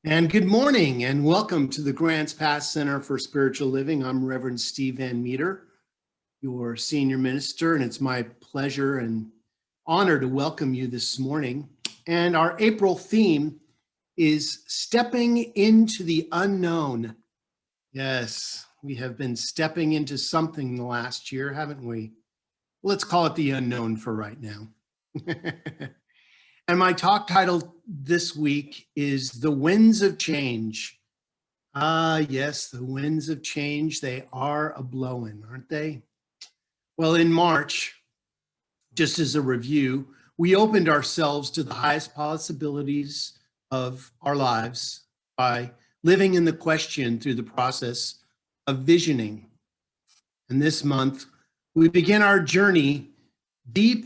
And good morning and welcome to the Grants Pass Center for Spiritual Living. I'm Reverend Steve Van Meter, your senior minister, and it's my pleasure and honor to welcome you this morning. And our April theme is stepping into the unknown. Yes, we have been stepping into something the last year, haven't we? Let's call it the unknown for right now. And my talk title this week is The Winds of Change. Ah, yes, the winds of change, they are a-blowing, aren't they? Well, in March, just as a review, we opened ourselves to the highest possibilities of our lives by living in the question through the process of visioning. And this month, we begin our journey deep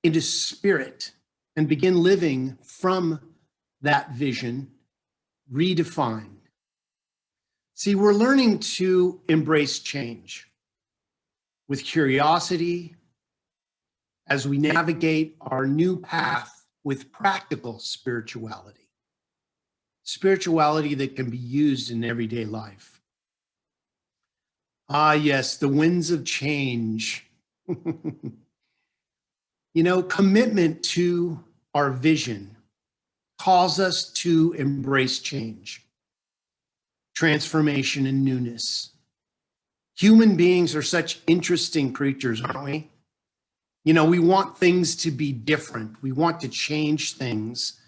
into spirit and begin living from that vision, redefined. See, we're learning to embrace change with curiosity as we navigate our new path with practical spirituality. Spirituality that can be used in everyday life. Ah, yes, the winds of change. You know, commitment to our vision calls us to embrace change, transformation, and newness. Human beings are such interesting creatures, aren't we? You know, we want things to be different. We want to change things,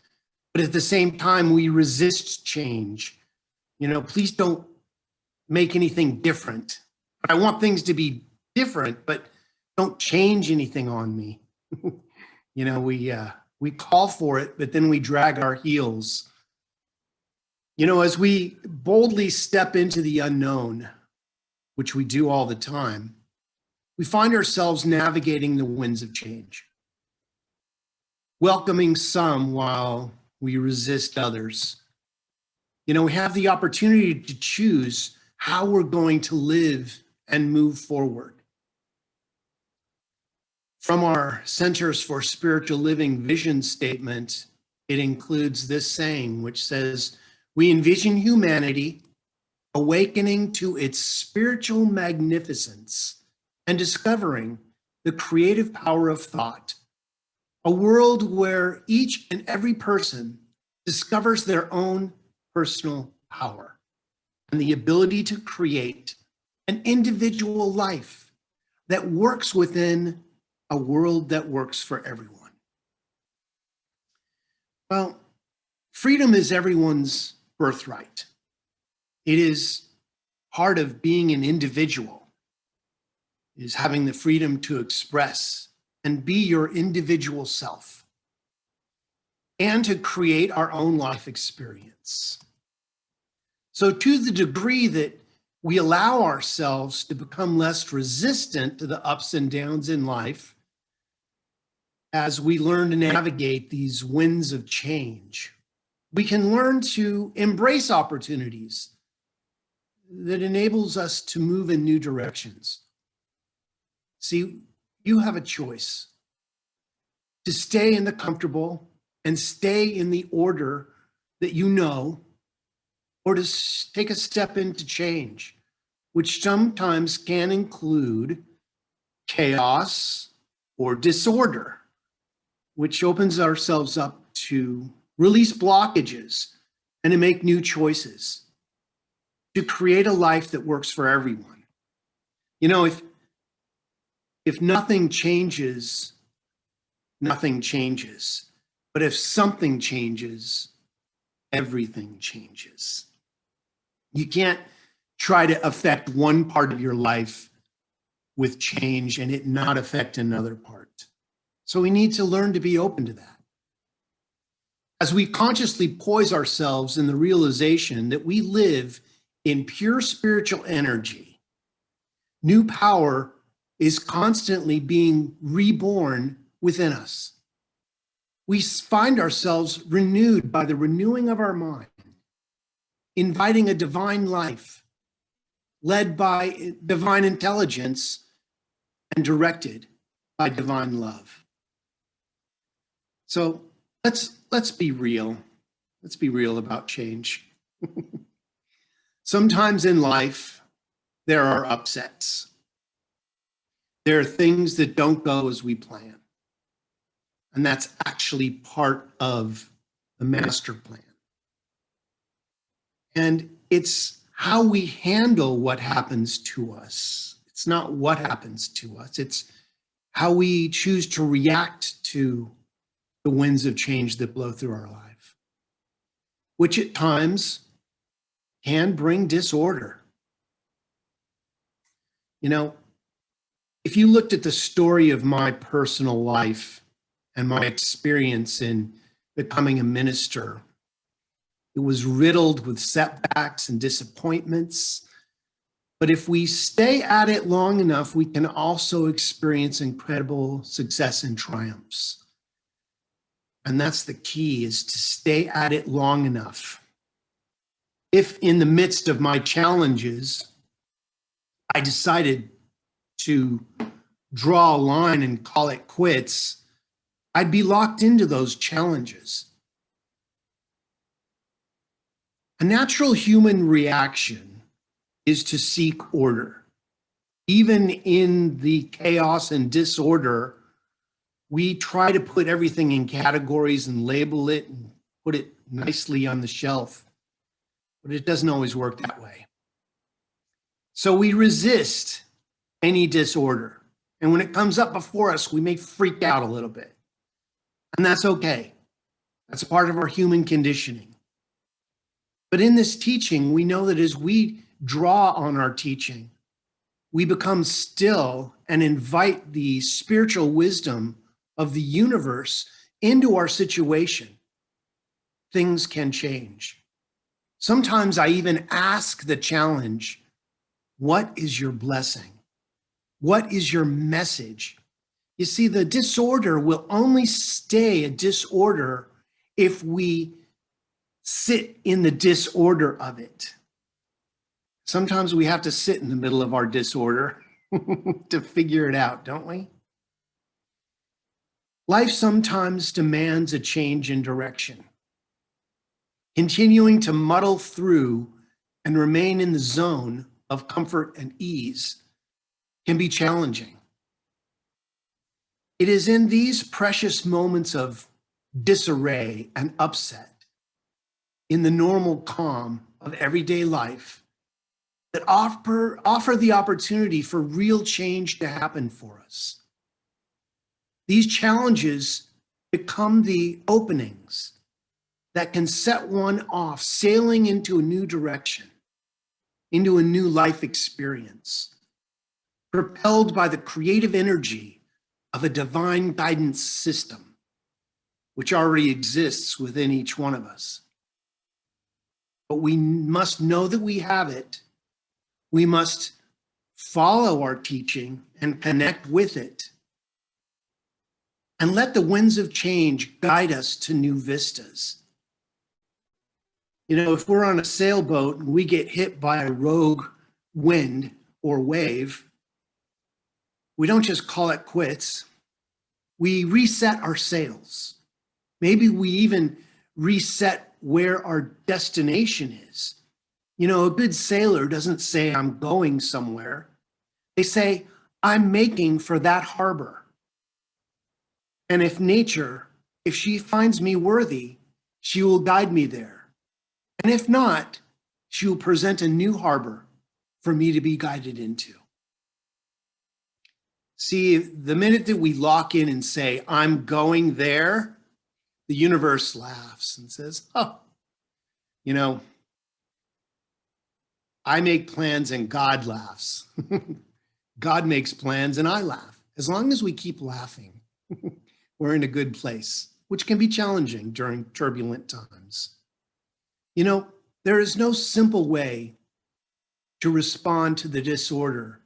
but at the same time, we resist change. You know, please don't make anything different. But I want things to be different, but don't change anything on me. You know, we call for it, but then we drag our heels. You know, as we boldly step into the unknown, which we do all the time, we find ourselves navigating the winds of change, welcoming some while we resist others. You know, we have the opportunity to choose how we're going to live and move forward. From our Centers for Spiritual Living vision statement, it includes this saying, which says, "We envision humanity awakening to its spiritual magnificence and discovering the creative power of thought, a world where each and every person discovers their own personal power and the ability to create an individual life that works within a world that works for everyone." Well, freedom is everyone's birthright. It is part of being an individual, it is having the freedom to express and be your individual self and to create our own life experience. So to the degree that we allow ourselves to become less resistant to the ups and downs in life, as we learn to navigate these winds of change, we can learn to embrace opportunities that enables us to move in new directions. See, you have a choice to stay in the comfortable and stay in the order that you know, or to take a step into change, which sometimes can include chaos or disorder, which opens ourselves up to release blockages and to make new choices, to create a life that works for everyone. You know, if nothing changes, nothing changes. But if something changes, everything changes. You can't try to affect one part of your life with change and it not affect another part. So we need to learn to be open to that. As we consciously poise ourselves in the realization that we live in pure spiritual energy, new power is constantly being reborn within us. We find ourselves renewed by the renewing of our mind, inviting a divine life led by divine intelligence and directed by divine love. So let's be real. Let's be real about change. Sometimes in life, there are upsets. There are things that don't go as we plan. And that's actually part of the master plan. And it's how we handle what happens to us. It's not what happens to us. It's how we choose to react to the winds of change that blow through our life, which at times can bring disorder. You know, if you looked at the story of my personal life and my experience in becoming a minister, it was riddled with setbacks and disappointments. But if we stay at it long enough, we can also experience incredible success and triumphs. And that's the key, is to stay at it long enough. If in the midst of my challenges, I decided to draw a line and call it quits, I'd be locked into those challenges. A natural human reaction is to seek order. Even in the chaos and disorder, we try to put everything in categories and label it and put it nicely on the shelf, but it doesn't always work that way. So we resist any disorder. And when it comes up before us, we may freak out a little bit. And that's okay. That's part of our human conditioning. But in this teaching, we know that as we draw on our teaching, we become still and invite the spiritual wisdom of the universe into our situation. Things can change. Sometimes I even ask the challenge, what is your blessing? What is your message? You see, the disorder will only stay a disorder if we sit in the disorder of it. Sometimes we have to sit in the middle of our disorder to figure it out, don't we? Life sometimes demands a change in direction. Continuing to muddle through and remain in the zone of comfort and ease can be challenging. It is in these precious moments of disarray and upset, in the normal calm of everyday life, that offer the opportunity for real change to happen for us. These challenges become the openings that can set one off sailing into a new direction, into a new life experience, propelled by the creative energy of a divine guidance system, which already exists within each one of us. But we must know that we have it. We must follow our teaching and connect with it. And let the winds of change guide us to new vistas. You know, if we're on a sailboat and we get hit by a rogue wind or wave, we don't just call it quits. We reset our sails. Maybe we even reset where our destination is. You know, a good sailor doesn't say, I'm going somewhere. They say, I'm making for that harbor. And if nature, if she finds me worthy, she will guide me there. And if not, she will present a new harbor for me to be guided into. See, the minute that we lock in and say, I'm going there, the universe laughs and says, oh, you know, I make plans and God laughs. God makes plans and I laugh. As long as we keep laughing, we're in a good place, which can be challenging during turbulent times. You know, there is no simple way to respond to the disorder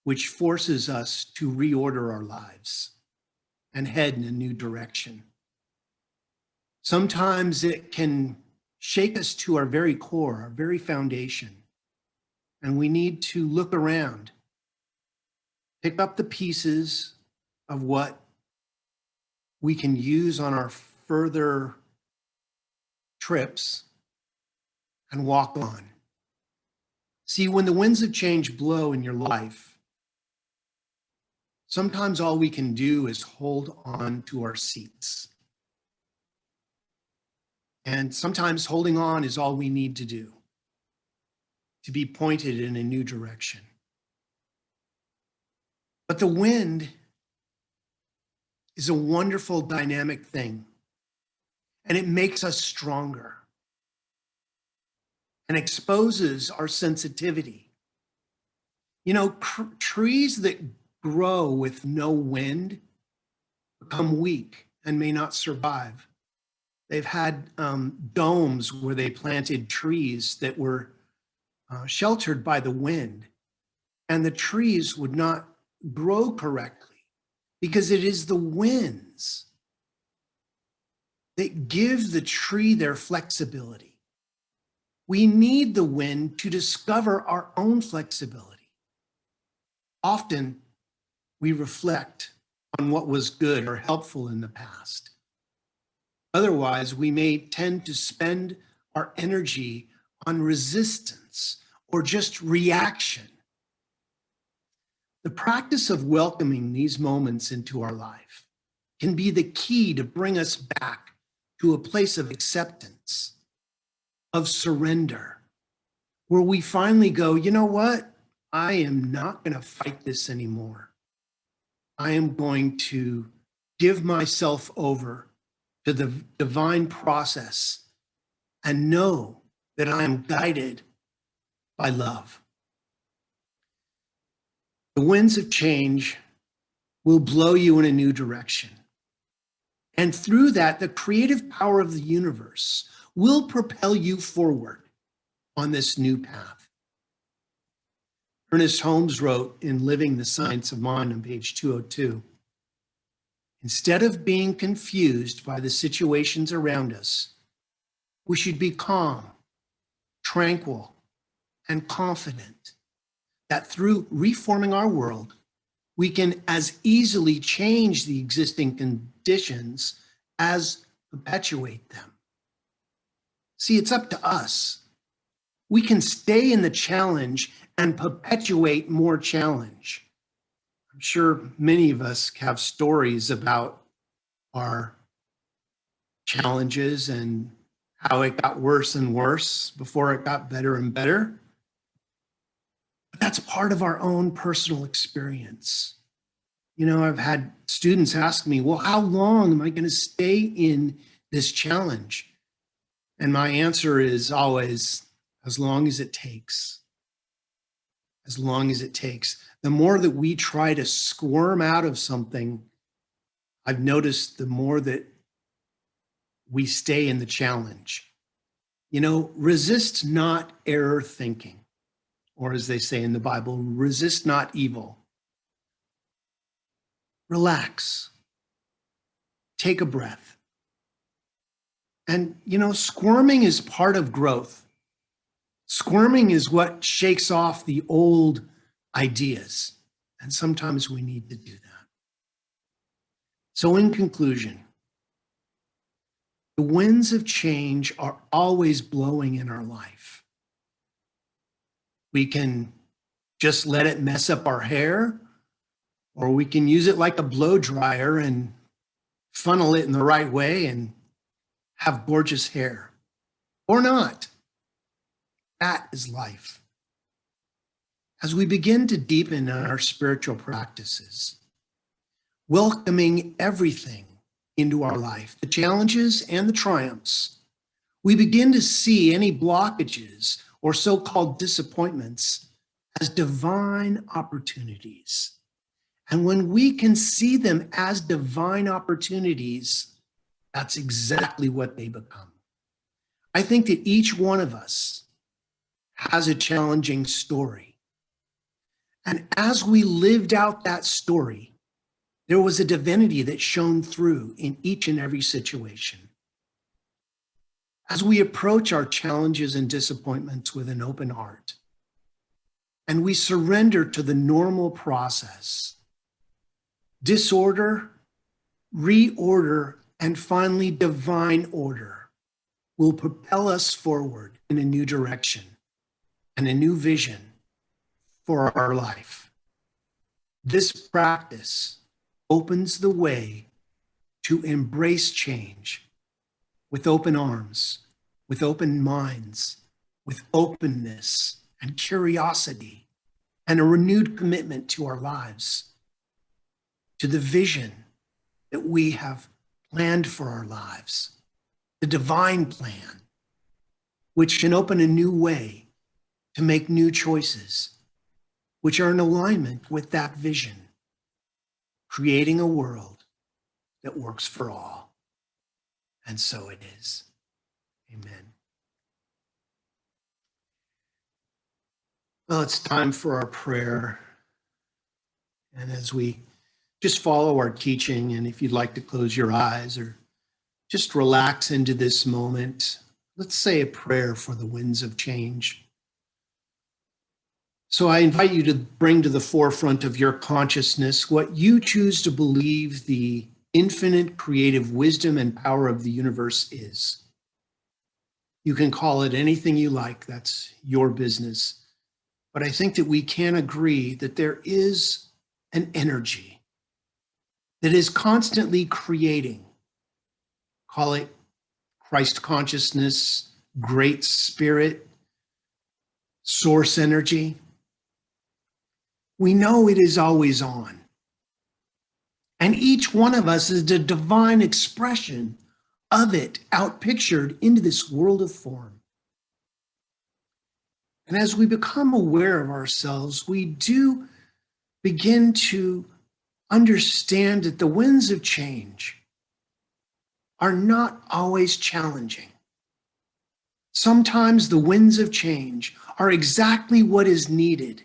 which forces us to reorder our lives and head in a new direction. Sometimes it can shake us to our very core, our very foundation, and we need to look around, pick up the pieces of what we can use on our further trips, and walk on. See, when the winds of change blow in your life, sometimes all we can do is hold on to our seats. And sometimes holding on is all we need to do to be pointed in a new direction. But the wind is a wonderful dynamic thing, and it makes us stronger and exposes our sensitivity. You know, trees that grow with no wind become weak and may not survive. They've had domes where they planted trees that were sheltered by the wind, and the trees would not grow correctly because it is the winds that give the tree their flexibility. We need the wind to discover our own flexibility. Often we reflect on what was good or helpful in the past. Otherwise, we may tend to spend our energy on resistance or just reaction. The practice of welcoming these moments into our life can be the key to bring us back to a place of acceptance, of surrender, where we finally go, you know what? I am not going to fight this anymore. I am going to give myself over to the divine process and know that I am guided by love. The winds of change will blow you in a new direction. And through that, the creative power of the universe will propel you forward on this new path. Ernest Holmes wrote in Living the Science of Mind on page 202, instead of being confused by the situations around us, we should be calm, tranquil, and confident that through reforming our world, we can as easily change the existing conditions as perpetuate them. See, it's up to us. We can stay in the challenge and perpetuate more challenge. I'm sure many of us have stories about our challenges and how it got worse and worse before it got better and better. But that's part of our own personal experience. You know, I've had students ask me, well, how long am I going to stay in this challenge? And my answer is always, as long as it takes. As long as it takes. The more that we try to squirm out of something, I've noticed the more that we stay in the challenge. You know, resist not error thinking, or as they say in the Bible, resist not evil. Relax. Take a breath. And, you know, squirming is part of growth. Squirming is what shakes off the old ideas. And sometimes we need to do that. So in conclusion, the winds of change are always blowing in our life. We can just let it mess up our hair, or we can use it like a blow dryer and funnel it in the right way and have gorgeous hair, or not. That is life. As we begin to deepen in our spiritual practices, welcoming everything into our life, the challenges and the triumphs, we begin to see any blockages or so-called disappointments as divine opportunities. And when we can see them as divine opportunities, that's exactly what they become. I think that each one of us has a challenging story. And as we lived out that story, there was a divinity that shone through in each and every situation. As we approach our challenges and disappointments with an open heart, and we surrender to the normal process, disorder, reorder, and finally divine order will propel us forward in a new direction and a new vision for our life. This practice opens the way to embrace change with open arms, with open minds, with openness and curiosity, and a renewed commitment to our lives, to the vision that we have planned for our lives, the divine plan, which can open a new way to make new choices, which are in alignment with that vision, creating a world that works for all. And so it is. Amen. Well, it's time for our prayer. And as we just follow our teaching, and if you'd like to close your eyes or just relax into this moment, let's say a prayer for the winds of change. So I invite you to bring to the forefront of your consciousness what you choose to believe the infinite creative wisdom and power of the universe is. You can call it anything you like, that's your business. But I think that we can agree that there is an energy that is constantly creating. Call it Christ consciousness, great spirit, source energy. We know it is always on. And each one of us is the divine expression of it outpictured into this world of form. And as we become aware of ourselves, we do begin to understand that the winds of change are not always challenging. Sometimes the winds of change are exactly what is needed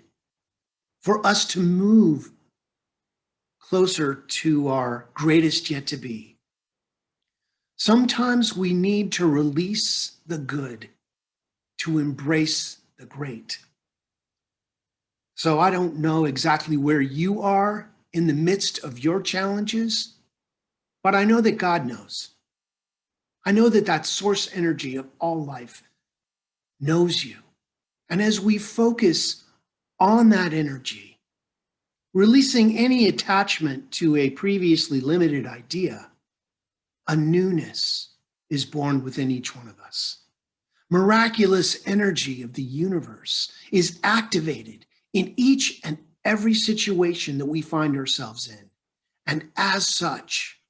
for us to move closer to our greatest yet to be. Sometimes we need to release the good to embrace the great. So I don't know exactly where you are in the midst of your challenges, but I know that God knows. I know that that source energy of all life knows you. And as we focus on that energy, releasing any attachment to a previously limited idea, a newness is born within each one of us. Miraculous energy of the universe is activated in each and every situation that we find ourselves in. And as such,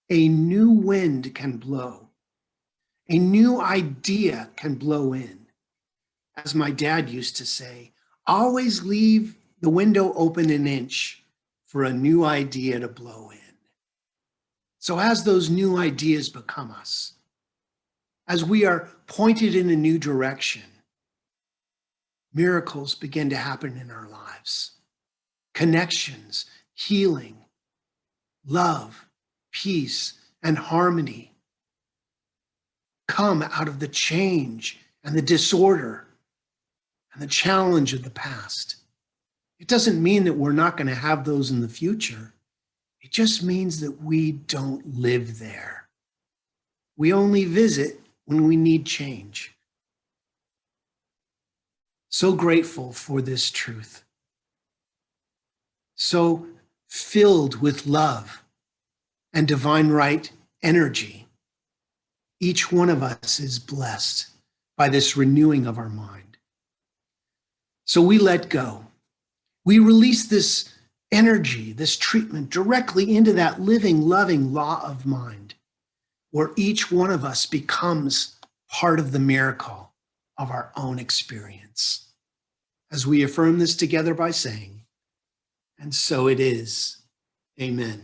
a new wind can blow. A new idea can blow in. As my dad used to say, always leave the window open an inch for a new idea to blow in. So as those new ideas become us, as we are pointed in a new direction, miracles begin to happen in our lives. Connections, healing, love, peace, and harmony come out of the change and the disorder and the challenge of the past. It doesn't mean that we're not going to have those in the future. It just means that we don't live there. We only visit when we need change. So grateful for this truth. So filled with love and divine right energy. Each one of us is blessed by this renewing of our mind. So we let go. We release this energy, this treatment directly into that living, loving law of mind, where each one of us becomes part of the miracle of our own experience. As we affirm this together by saying, and so it is, amen.